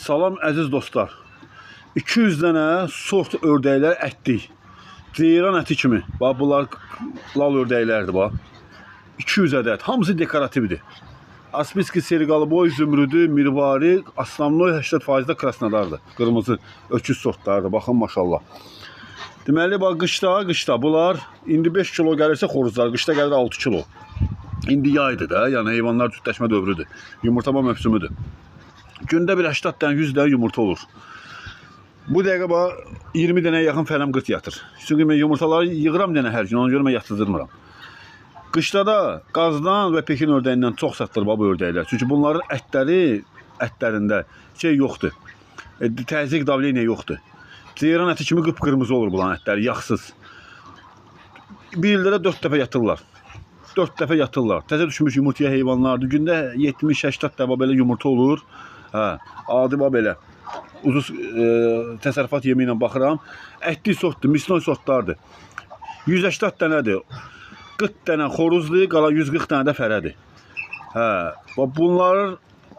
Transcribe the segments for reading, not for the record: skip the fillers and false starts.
Salam əziz dostlar. 200 dənə sort ördəklər ətdik. Ceyran əti kimi. Bax bunlar lal ördəklərdir bax. 200 ədəd. Hamısı dekorativdir. Aspiski, serqalıboy, zümrüdü, mirvari, aslanloy 80% də krasnodardır. Qırmızı öküz sortlardır. Baxın maşallah. Deməli bax qışda bunlar indi 5 kilo gəlirsə xoruzlar, qışda gəlir 6 kilo. İndi yaydır da, yəni heyvanlar cütləşmə dövrüdür. Yumurtlama mövsümüdür. Gündə bir 80 dənə, 100 dənə yumurta olur. Bu dəqiqə bax 20 dənəyə yaxın fələm qırt yatır. Çünki mən yumurtaları yığıram dənə hər gün, ona görə mən yatızdırmıram. Qışda da qazdan və Pekin ördəyindən çox satılır bu ördəklər. Çünki bunların ətlərində şey yoxdur. Təzyiq davleniya yoxdur. Ceyran əti kimi qıpqırmızı olur bunların ətləri, yağsız. Bir ildə də 4 dəfə yatırlar. 4 dəfə yatırlar. Təzə düşmüş yumurtaya heyvanlardır. Gündə 70-80 dəfə belə yumurta olur. Adi belə. Uzun təsərrüfat yemi ilə baxıram. Ətli sortdur, misnoy sortlardır. 180 dənədir. 40 dənə xoruzdur, qalan 140 dənə də fərədir. Bunların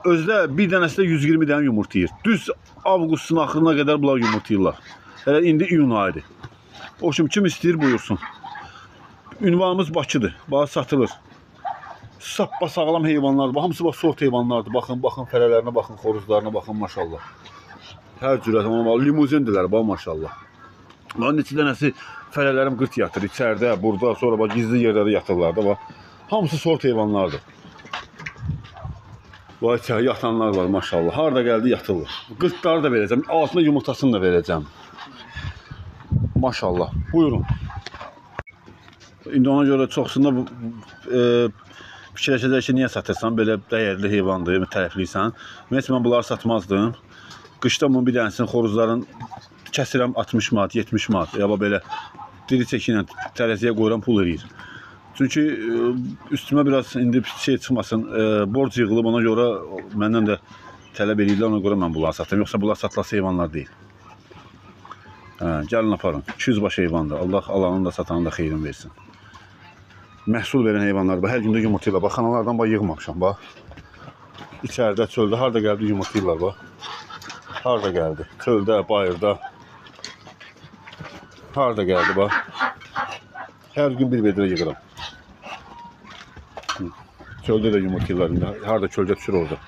özdə bir dənəsi də 120 dənə yumurtayır. Düz avqustun axırına qədər bunlar yumurtayırlar. Hələ indi iyun ayıdır. O kim istəyir buyursun. Ünvanımız Bakıdır. Bax satılır. Sappa sağlam heyvanlardır. Hamısı bax sort heyvanlardır. Baxın fərələrinə baxın, xoruzlarına baxın maşallah. Hər cürət limuzindirlər bax maşallah. Bunun neçə dənəsi fərələrim qırt yatır. İçəridə, burada, sonra bax gizli yerlərdə yatırlar da bax. Hamısı sort heyvanlardır. Bax içəri yatanlar var maşallah. Harda gəldi yatırlar. Qırtları da verəcəm. Altına yumurtasını da verəcəm. Maşallah. Buyurun. İndi ona görə çoxsunda fikirləşəcək ki, niyə satırsan? Belə dəyərli heyvandır, tərəfliysən. Mən bunları satmazdım. Qışda bunun bir dənəsinin xoruzların kəsirəm 60 manat, 70 manat. Ya belə diri çəki ilə tərəziyə qoyuram, pul eləyir. Çünki üstümə biraz indi şey çıxmasın, borc yığılıb, ona görə məndən də tələb eləyirlər, ona görə mən bunları satırım. Yoxsa bunlar satılası heyvanlar deyil. Gəlin aparın. 200 baş heyvandır. Allah alanın da satanın da xeyrin versin. Məhsul verən heyvanlar. Hər gündə yumurtayırlar. Bax, xanalardan yığmamışam. Bax. İçəridə, çöldə. Harada gəldi yumurtayırlar. Bax. Harada gəldi? Çöldə, bayırda. Harada gəldi? Bax. Hər gün bir vedrə yığıram. Çöldə də yumurtayırlar. Harada çöldə düşür orada.